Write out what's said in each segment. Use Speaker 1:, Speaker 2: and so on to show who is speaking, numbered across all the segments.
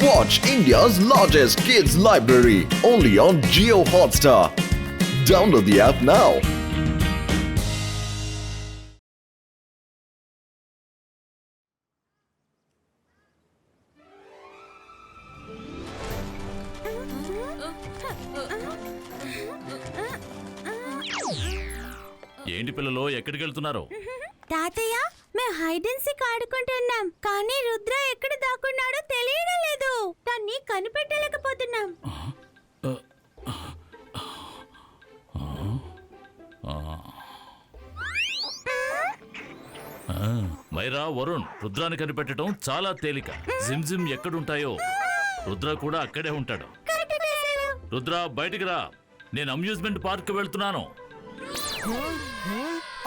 Speaker 1: Watch India's largest kids library only on Jio Hotstar. Download the app now.
Speaker 2: ఏంటి పిల్లలు ఎక్కడికి వెళ్తున్నారు?
Speaker 3: తాతయ్య మేము హైడ్ అండ్ సీక్ ఆడుకుంటున్నాం కానీ రుద్ర ఎక్కడ దాక్కున్నాడో తెలియడం లేదు. దాన్ని కనిపెట్టలేకపోతున్నాం.
Speaker 2: మైరా, వరుణ్, రుద్రాన్ని కనిపెట్టడం చాలా తేలిక. జిమ్ జిమ్ ఎక్కడుంటాయో రుద్ర కూడా అక్కడే ఉంటాడు. రుద్ర బయటికి రా, నేను అమ్యూజ్మెంట్ పార్క్ వెళ్తున్నాను.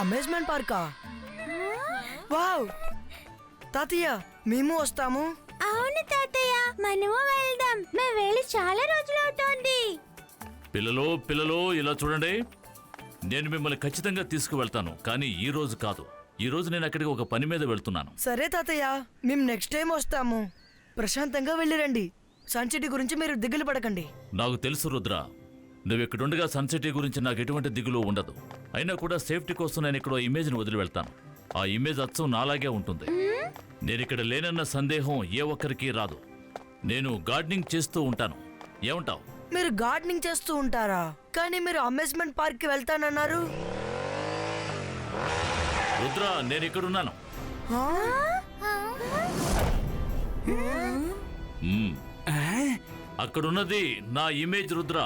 Speaker 4: అమ్యూజ్మెంట్ పార్కా? వావ్! తాతయ్య మేము వస్తాము.
Speaker 3: అవును తాతయ్య, మనము వెళ్దాం. మేము వెళ్ళి చాలా రోజులు అవుతోంది.
Speaker 2: పిల్లలు పిల్లలు ఇలా చూడండి, నేను మిమ్మల్ని ఖచ్చితంగా తీసుకువెళ్తాను, కానీ ఈ రోజు కాదు. ఈ రోజు నేను అక్కడికి ఒక పని మీద వెళ్తున్నాను.
Speaker 4: సరే తాతయ్య, మేము నెక్స్ట్ టైం వస్తాము. ప్రశాంతంగా వెళ్ళిరండి. సన్సిటీ గురించి మీరు దిగులు పడకండి.
Speaker 2: నాకు తెలుసు రుద్ర, నువ్వు ఇక్కడుండగా సన్సిటీ గురించి నాకు ఎటువంటి దిగులు ఉండదు. అయినా కూడా సేఫ్టీ కోసం నేను ఇక్కడ ఇమేజ్ని వదిలి వెళ్తాను. ఆ ఇమేజ్ అచ్చం నాలాగే ఉంటుంది. నేను ఇక్కడ లేనన్న సందేహం ఏ ఒక్కరికి రాదు. నేను గార్డెనింగ్ చేస్తూ ఉంటాను. ఏమంటావు?
Speaker 4: మీరు గార్డెనింగ్ చేస్తూ ఉంటారా? కానీ మీరు అమ్యూజ్మెంట్ పార్క్ కి వెళ్తానన్నారు.
Speaker 2: రుద్ర, నేను ఇక్కడున్నాను. అక్కడున్నది నా ఇమేజ్ రుద్ర.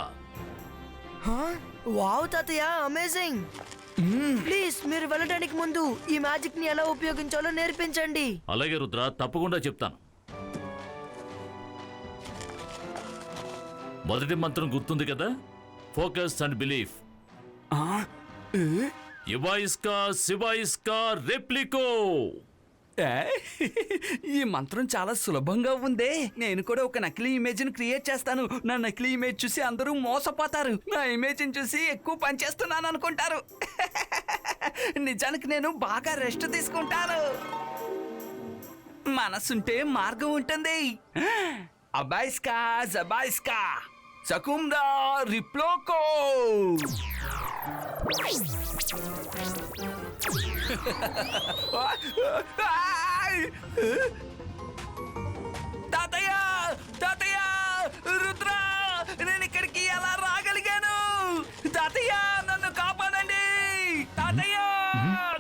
Speaker 4: వావ్ తాతయ్య, అమేజింగ్. ప్లీజ్ మీరు వెళ్ళడానికి ముందు ఈ మ్యాజిక్ ని ఎలా ఉపయోగించాలో నేర్పించండి.
Speaker 2: అలాగే రుద్ర, తప్పకుండా చెప్తాను. మొదటి మంత్రం గుర్తుంది కదా? Focus and belief. ఇవాయిస్కా శివాయిస్కా రెప్లికో.
Speaker 5: ఈ మంత్రం చాలా సులభంగా ఉందే. నేను కూడా ఒక నకిలీ ఇమేజ్ ని క్రియేట్ చేస్తాను. నా నకిలీ ఇమేజ్ చూసి అందరూ మోసపోతారు. నా ఇమేజ్ ని చూసి ఎక్కువ పని చేస్తున్నాను అనుకుంటారు. నిజానికి నేను బాగా రెస్ట్ తీసుకుంటాను. మనసుంటే మార్గం ఉంటుంది. అబాయిస్కా జబాయిస్కా సకుమ్రా రిప్లోకో. తాతయ్య, తాతయ్య, రుద్ర, నేను ఇక్కడికి ఎలా రాగలిగాను? తాతయ్య, నన్ను కాపాడండి తాతయ్య.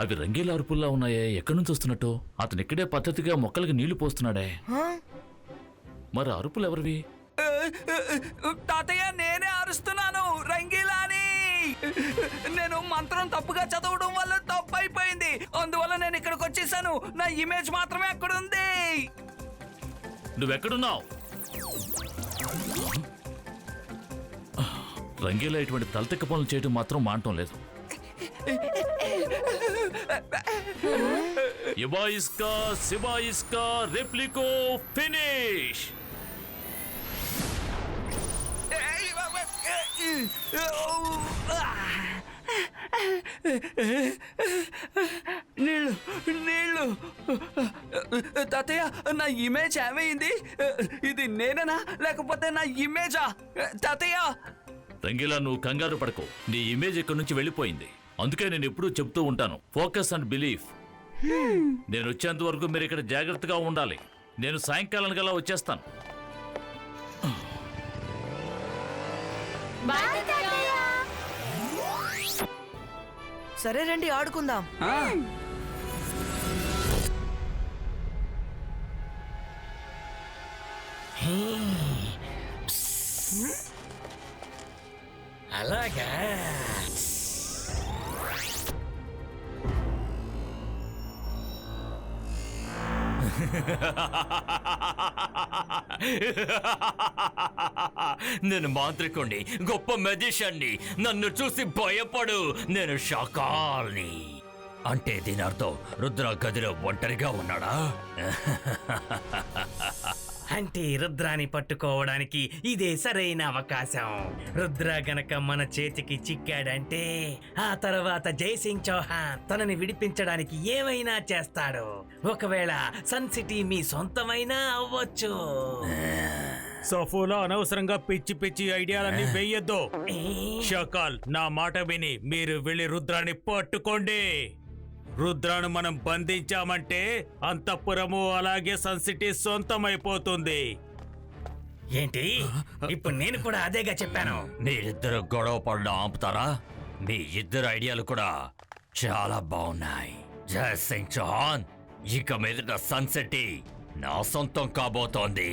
Speaker 2: అవి రంగీల అరుపుల్లా ఉన్నాయే, ఎక్కడి నుంచి వస్తున్నట్టు? అతను ఇక్కడే పద్ధతిగా మొక్కలకి నీళ్లు పోస్తున్నాడే. మరి అరుపులు ఎవరివి?
Speaker 5: తాతయ్య, నేనే అరుస్తున్నాను, రంగీలాని. నేను మంత్రం తప్పుగా చదవడం వల్ల తప్పు అయిపోయింది. అందువల్ల నేను ఇక్కడికి వచ్చేసాను. నా ఇమేజ్ మాత్రమే అక్కడ ఉంది.
Speaker 2: నువ్వెక్కడున్నావు? రంగీలా ఇటువంటి తలతిక్క పనులు చేయడం మాత్రం మానటం లేదు. ఇవాయిస్కా శివాయిస్కా రెప్లికో ఫినిష్.
Speaker 5: నీళ్ళు నీళ్ళు. తాతయ్య, నా ఇమేజ్ ఏమైంది? ఇది నేనేనా లేకపోతే నా ఇమేజా? తాతయ్య,
Speaker 2: రంగీలా, నువ్వు కంగారు పడకు. నీ ఇమేజ్ ఇక్కడి నుంచి వెళ్ళిపోయింది. అందుకే నేను ఎప్పుడూ చెప్తూ ఉంటాను, ఫోకస్ అండ్ బిలీఫ్. నేను వచ్చేంత వరకు మీరు ఇక్కడ జాగ్రత్తగా ఉండాలి. నేను సాయంకాలం గలా వచ్చేస్తాను.
Speaker 4: సరే రండి, ఆడుకుందాం.
Speaker 6: అలాగా నేను మాంత్రికుణ్ణి, గొప్ప మెజిషియన్ని. నన్ను చూసి భయపడు. నేను షాకాల్ని. అంటే దీని అర్థం రుద్ర గదిలో ఒంటరిగా ఉన్నాడా?
Speaker 7: అంటే రుద్రాని పట్టుకోవడానికి ఇదే సరైన అవకాశం. రుద్ర గనక మన చేతికి చిక్కాడంటే ఆ తర్వాత జైసింగ్ చౌహాన్ తనని విడిపించడానికి ఏమైనా చేస్తాడు. ఒకవేళ సన్ సిటీ మీ సొంతమైనా అవ్వచ్చు.
Speaker 8: సఫోలా అనవసరంగా పిచ్చి పిచ్చి ఐడియాలన్నీ వెయ్యొద్దు. షకాల్, నా మాట విని మీరు వెళ్ళి రుద్రాన్ని పట్టుకోండి. రుద్రాను మనం బంధించామంటే అంతఃపురము అలాగే సన్ సిటీ సొంతమైపోతుంది.
Speaker 7: ఏంటి ఇప్పుడు నేను కూడా అదేగా చెప్పాను.
Speaker 6: మీరిద్దరు గొడవ పడడం ఆపుతారా? మీ ఇద్దరు ఐడియాలు కూడా చాలా బాగున్నాయి. జై సింగ్ చౌహాన్, ఇక మీదట సన్ సిటీ నా సొంతం కాబోతోంది.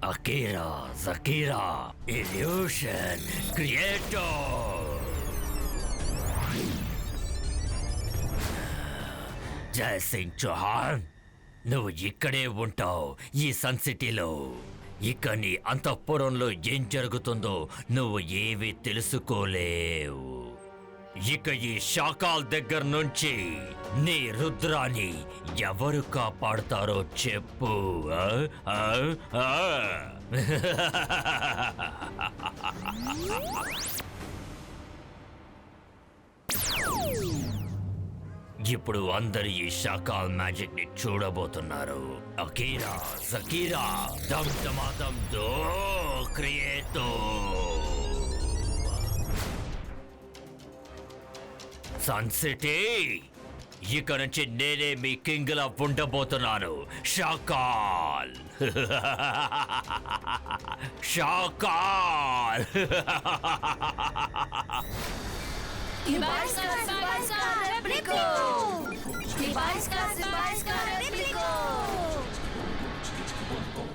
Speaker 6: Akira, Zakira, Illusion, Creator. జై సింగ్ చౌహాన్, నువ్వు ఇక్కడే ఉంటావు ఈ సన్ సిటీలో. ఇక నీ అంతఃపురంలో ఏం జరుగుతుందో నువ్వు ఏవి తెలుసుకోలేవు. ఇక ఈ షాకాల్ దగ్గర నుంచి నీ రుద్రాన్ని ఎవరు కాపాడుతారో చెప్పు. ఇప్పుడు అందరు ఈ షాకాల్ మ్యాజిక్ ని చూడబోతున్నారు. అకీరా, జకీరా, దమ్ దమాదమ్ దో క్రియేటో. సన్ సిటీ, ఇక నుంచి నేనే మీ కింగ్ లా ఉండబోతున్నాను. షాకాల్ షాకాల్.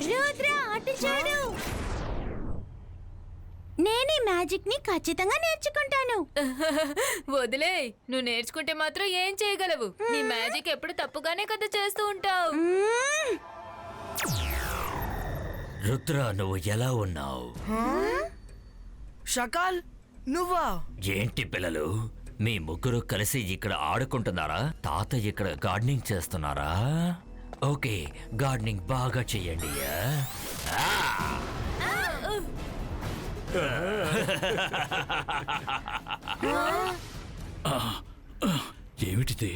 Speaker 3: రుద్ర, అటు చూడు. నేనే మ్యాజిక్ ని ఖచ్చితంగా నేర్చుకుంటాను.
Speaker 9: వదిలే, నువ్వు నేర్చుకుంటే మాత్రం ఏం చేయగలవు? నీ మ్యాజిక్ ఎప్పుడు తప్పుగానే కదా చేస్తూ ఉంటావు.
Speaker 6: రుద్ర, నువ్వు ఎలా ఉన్నావు?
Speaker 4: షకాల్, నువ్వా?
Speaker 6: ఏంటి పిల్లలు, మీ ముగ్గురు కలిసి ఇక్కడ ఆడుకుంటున్నారా? తాత ఇక్కడ గార్డెనింగ్ చేస్తున్నారా? ఓకే, గార్డెనింగ్ బాగా చెయ్యండి.
Speaker 2: ఏమిటిది?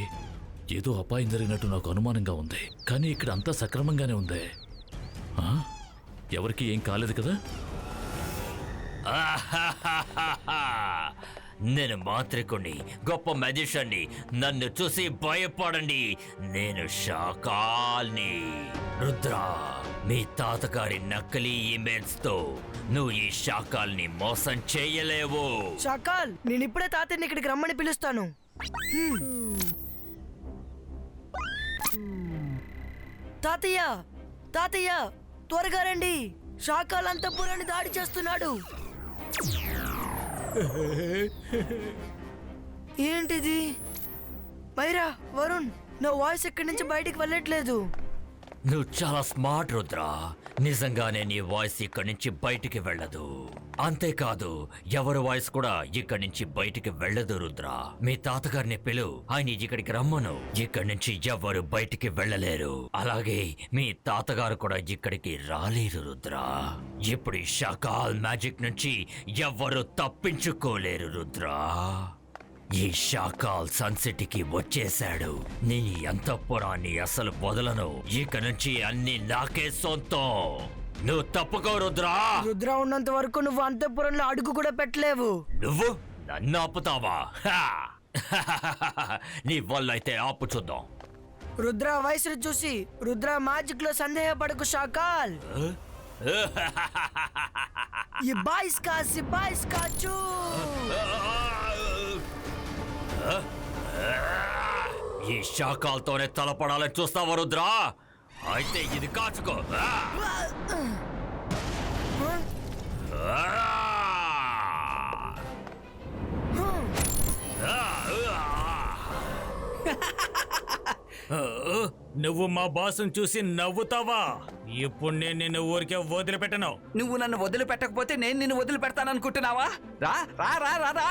Speaker 2: ఏదో అపాయం జరిగినట్టు నాకు అనుమానంగా ఉంది, కానీ ఇక్కడ అంతా సక్రమంగానే ఉంది. ఎవరికి ఏం కాలేదు కదా?
Speaker 6: నేను మాంత్రికుణ్ణి, గొప్ప మ్యాజిషియన్ని. నన్ను చూసి భయపడండి. నేను షాకాల్ని. రుద్ర, మీ తాతగారి నకిలీ ఇమేజ్ తో నువ్వు ఈ షాకాల్ని మోసం చేయలేవు.
Speaker 4: షకాల్, నేను ఇప్పుడే తాతయ్యని ఇక్కడికి రమ్మని పిలుస్తాను. తాతయ్య, తాతయ్య, త్వరగా రండి. షాకాల్ అంతఃపురాన్ని దాడి చేస్తున్నాడు. ఏంటిది? మైరా, వరుణ్, నా వాయిస్ ఎక్కడి నుంచి బయటికి వెళ్ళట్లేదు.
Speaker 6: నువ్వు చాలా స్మార్ట్ రుద్ర. నిజంగానే నీ వాయిస్ ఇక్కడి నుంచి బయటికి వెళ్ళదు. అంతేకాదు, ఎవరి వాయిస్ కూడా ఇక్కడి నుంచి బయటికి వెళ్ళదు రుద్ర. మీ తాతగారిని పిలు, ఆయన ఇక్కడికి రమ్మను. ఇక్కడి నుంచి ఎవరు బయటికి వెళ్ళలేరు. అలాగే మీ తాతగారు కూడా ఇక్కడికి రాలేరు రుద్ర. ఇప్పుడు ఈ షాకాల్ మ్యాజిక్ నుంచి ఎవరు తప్పించుకోలేరు రుద్ర. ఈ షాకాల్ సన్ సిటీకి వచ్చేశాడు. నీ అంతఃపురాన్ని అసలు వదలను. ఇక నుంచి అన్ని నాకే సొంతం. నువ్వు తప్పుకో రుద్రా.
Speaker 4: రుద్ర ఉన్నంత వరకు నువ్వు అంతఃపురంలో అడుగు కూడా పెట్టలేవు.
Speaker 6: నువ్వు నన్ను ఆపుతావా? నీ వల్ల అయితే ఆపు చూద్దాం.
Speaker 4: రుద్ర వయసును చూసి రుద్ర మ్యాజిక్ లో సందేహపడకు షాకాల్. ఈ బాయిస్ కాచు.
Speaker 6: ఈ షాకాల్తోనే తలపడాలని చూస్తావా రుద్రా? అయితే ఇది కాచుకో.
Speaker 8: నువ్వు మా బాసును చూసి నవ్వుతావా? ఇప్పుడు నేను నిన్ను ఊరికే వదిలిపెట్టను.
Speaker 5: నువ్వు నన్ను వదిలిపెట్టకపోతే నేను నిన్ను వదిలిపెడతాననుకుంటున్నావా? రా రా రా రా రా.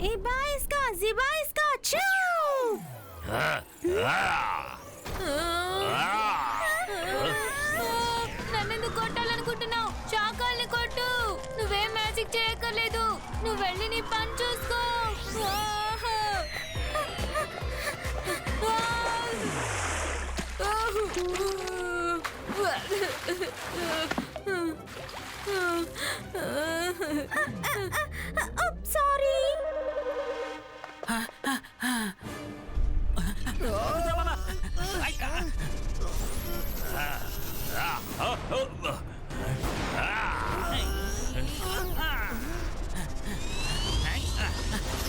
Speaker 3: ఇబా ఇస్కా జిబా ఇస్కా చూ
Speaker 9: నన్నెందుకు కొట్టాలనుకుంటున్నావు? చాకాల్ని కొట్టు. నువ్వేం మ్యాజిక్ చేయక్కర్లేదు. నువ్వు వెళ్ళి నీ పని చూసుకో.
Speaker 3: సారీ.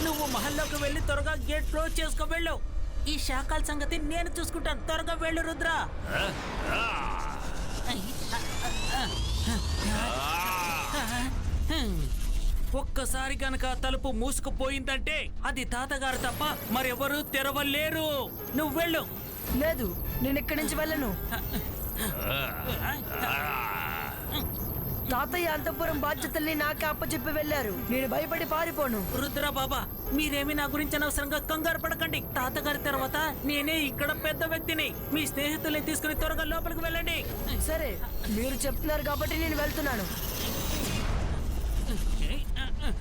Speaker 7: నువ్వు మహల్లోకి వెళ్ళి త్వరగా గేట్ క్లోజ్ చేసుకో. వెళ్ళు. ఈ శాఖల సంగతి నేను చూసుకుంటాను. త్వరగా వెళ్ళు రుద్ర. ఒక్కసారి గనక తలుపు మూసుకుపోయిందంటే అది తాతగారు తప్ప మరెవరూ తెరవలేరు. నువ్వు వెళ్ళు.
Speaker 4: లేదు, నేను ఇక్కడి నుంచి వెళ్ళను. తాతయ్య అంతఃపురం బాధ్యతల్ని నాకే అప్పచెప్పి వెళ్ళారు. నేను భయపడి పారిపోను.
Speaker 7: రుద్ర బాబా, మీరేమి నా గురించి అనవసరంగా కంగారు పడకండి. తాతగారి తర్వాత నేనే ఇక్కడ పెద్ద వ్యక్తిని. మీ స్నేహితుల్ని తీసుకుని త్వరగా లోపలికి వెళ్ళండి.
Speaker 4: సరే, మీరు చెప్తున్నారు కాబట్టి నేను వెళ్తున్నాను.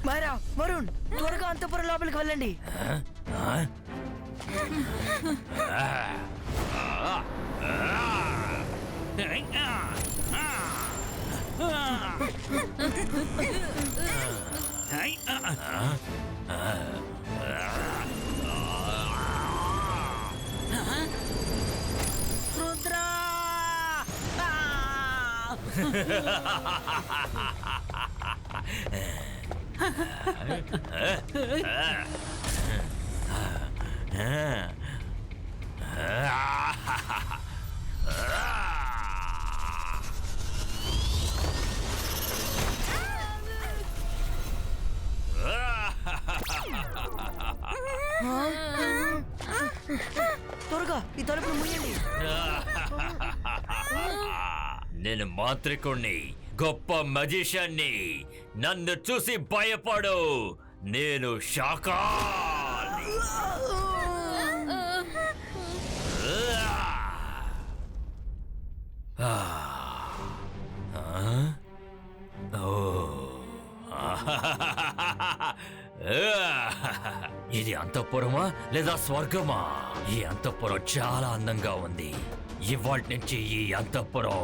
Speaker 4: మైరా, వరుణ్, త్వరగా అంతఃపురం లోపలికి వెళ్ళండి.
Speaker 7: రుద్ర!
Speaker 4: త్వరగా ఈ తలుపును మూయండి.
Speaker 6: నేను మాంత్రికుణ్ణి, గొప్ప మజిషియన్ని. నన్ను చూసి భయపడు. నేను శాకాల్. ఇది అంతఃపురమా లేదా స్వర్గమా? ఈ అంతఃపురం చాలా అందంగా ఉంది. ఇవాళ నుంచి ఈ అంతఃపురం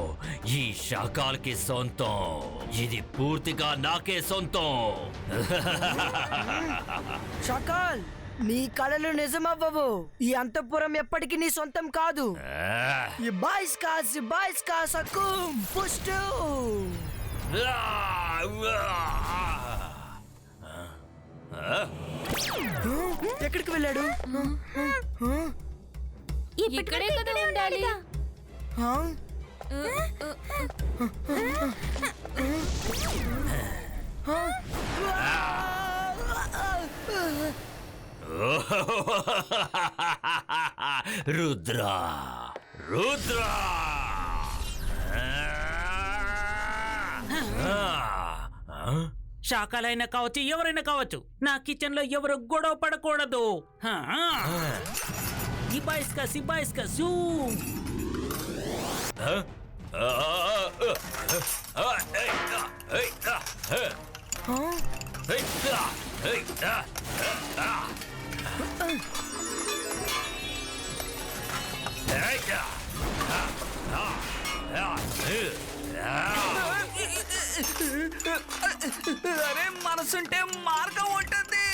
Speaker 6: ఈ శాకాలకి సొంతం. ఇది పూర్తిగా నాకే సొంతం.
Speaker 4: షకాల్, నీ కళలు నిజమవ్వవు. ఈ అంతఃపురం ఎప్పటికీ నీ సొంతం కాదు. ఈ బాయిస్కా సకుం పుష్టు. ఎక్కడికి వెళ్ళాడు?
Speaker 9: ఇక్కడే కదా ఉండాలి.
Speaker 4: హా?
Speaker 6: రుద్ర, రుద్ర!
Speaker 7: శాఖలైనా కావచ్చు, ఎవరైనా కావచ్చు, నా కిచెన్ లో ఎవరు గొడవ పడకూడదు. సిబాయిస్కా సూ.
Speaker 5: అరే, మనసుంటే మార్గం ఉంటుంది.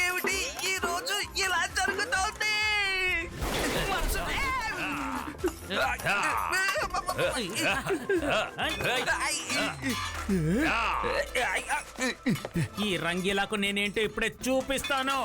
Speaker 5: ఏమిటి ఈ రోజు ఇలా జరుగుతోంది?
Speaker 8: ఈ రంగీలాకు నేనేంటో ఇప్పుడే చూపిస్తాను.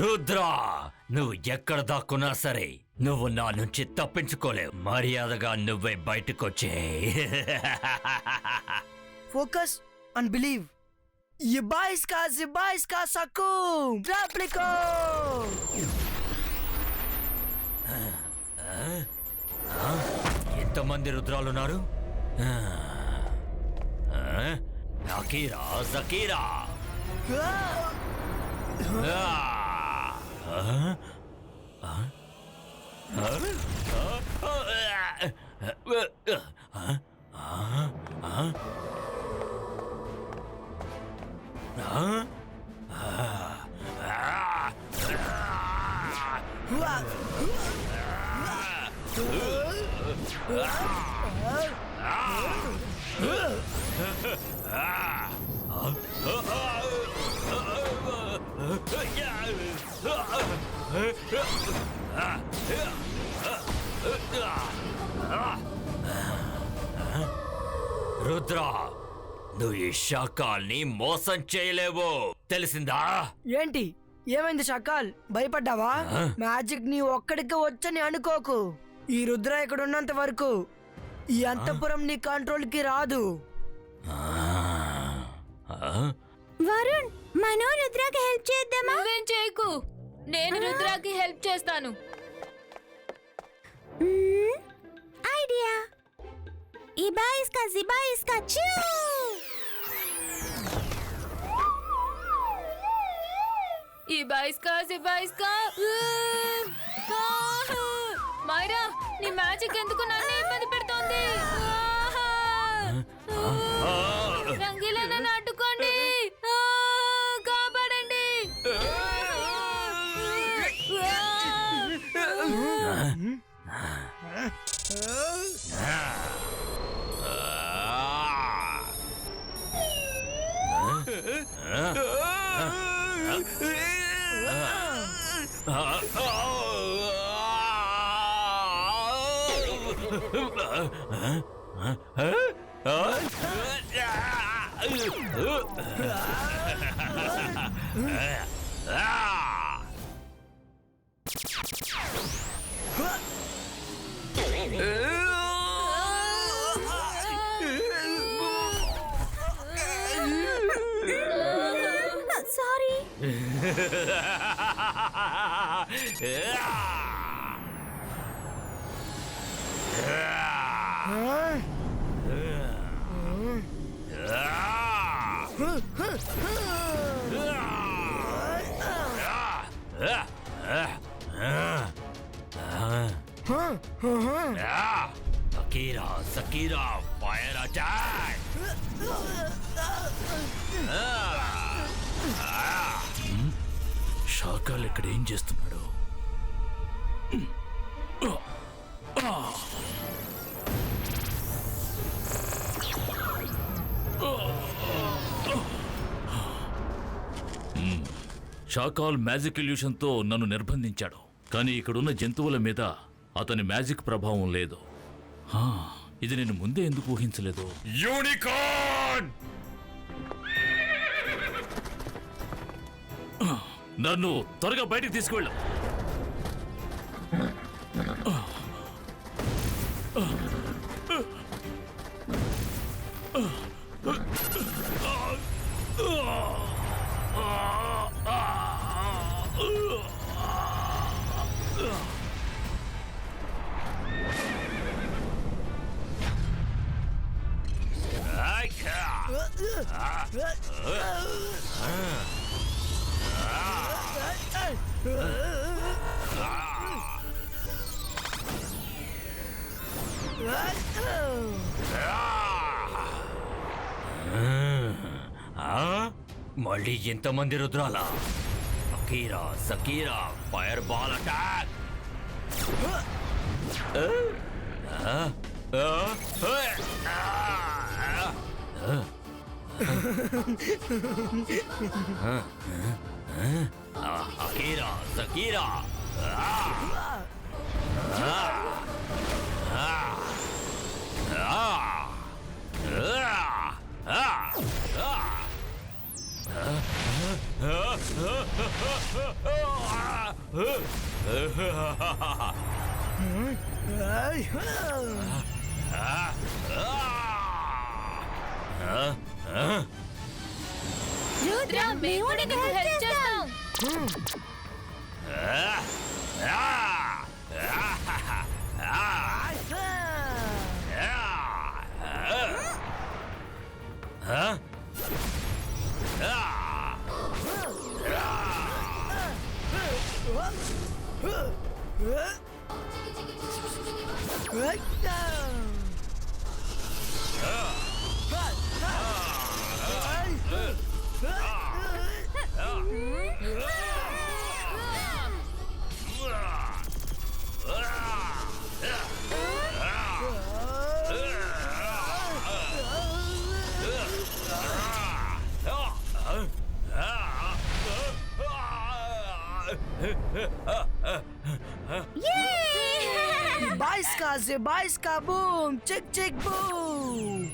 Speaker 6: రుద్రా, నువ్వు ఎక్కడ దాక్కున్నా సరే నువ్వు నా నుంచి తప్పించుకోలేవు. మర్యాదగా నువ్వే బయటకొచ్చే.
Speaker 4: Focus and believe. Zibaiska Sakum Traplico.
Speaker 6: ఎంతమంది రుద్రాలున్నారు? అకీరా, జకీరా. రుద్రా, నువ్వు ఈ శాకాల్ని మోసం చేయలేవు, తెలిసిందా?
Speaker 4: ఏంటి ఏమైంది షకాల్? భయపడ్డావా? మ్యాజిక్ నీ ఒక్కడికి వచ్చని అనుకోకు. ఈ రుద్ర ఇక్కడ ఉన్నంత వరకు ఈ అంతఃపురం నీ కంట్రోల్ కి రాదు.
Speaker 3: వరుణ్, మనం రుద్రకి హెల్ప్ చేద్దామా?
Speaker 9: నువ్వేం చేయకు, నేను రుద్రాకి హెల్ప్ చేస్తాను.
Speaker 3: ఐడియా. ఇబాయిస్కా జిబాయిస్కా చూ.
Speaker 9: ఇబాయిస్కా జిబాయిస్కా. మైరా, నీ మ్యాజిక్ ఎందుకు నన్ను ఇబ్బంది పెడుతోంది? రంగీలా, నన్ను అడ్డుకోండి, కాపాడండి.
Speaker 3: Sorry.
Speaker 6: Akira, జకీరా, fire attack.
Speaker 2: Shakaal ఇక్కడ ఏం చేస్తున్నాడు? షాకాల్ మ్యాజిక్ ఇల్యూషన్తో నన్ను నిర్బంధించాడు, కానీ ఇక్కడున్న జంతువుల మీద అతని మ్యాజిక్ ప్రభావం లేదు. ఇది నేను ముందే ఎందుకు ఊహించలేదు?
Speaker 6: యూనికార్న్!
Speaker 2: నన్ను త్వరగా బయటికి తీసుకువెళ్ళు.
Speaker 6: మళ్ళీ ఎంతమంది రుద్రాల? అకీరా సకీరా ఫైర్ బాల్ అటాక్. అకీరా సకీరా
Speaker 9: రుద్ర మేము నీకు హెల్ప్ చేస్తాం.
Speaker 4: Bye, ska, boom! Chick, chick, boom!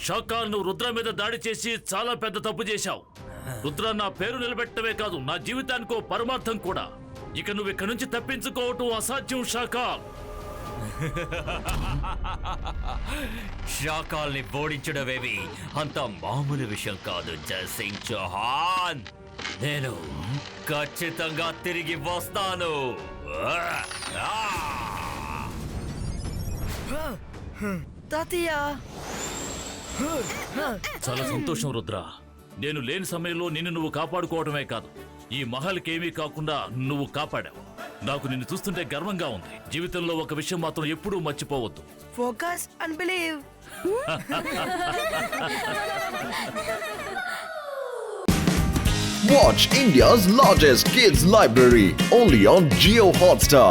Speaker 2: Shakaal, నువ్వు రుద్ర మీద దాడి చేసి చాలా పెద్ద తప్పు చేశావు. రుద్ర నా పేరు నిలబెట్టమే కాదు, నా జీవితానికి ఓ పరమార్థం కూడా. ఇక నువ్వు ఇక్కడి నుంచి తప్పించుకోవటం అసాధ్యం షాకాల్.
Speaker 6: షాకాల్ని ఓడించడమేమి అంత మామూలు విషయం కాదు జయసింగ్ చౌహాన్. నేను ఖచ్చితంగా తిరిగి వస్తాను.
Speaker 4: తాతయ్య,
Speaker 2: చాలా సంతోషం రుద్ర. నేను లేని సమయంలో నిన్ను నువ్వు కాపాడుకోవడమే కాదు, ఈ మహల్కేమీ కాకుండా నువ్వు కాపాడావు. నాకు నిన్ను చూస్తుంటే గర్వంగా ఉంది. జీవితంలో ఒక విషయం మాత్రం ఎప్పుడూ మర్చిపోవద్దు.
Speaker 4: Focus and believe.
Speaker 1: Watch India's largest kids library only on Jio Hotstar.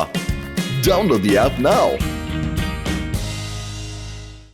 Speaker 1: Download the app now.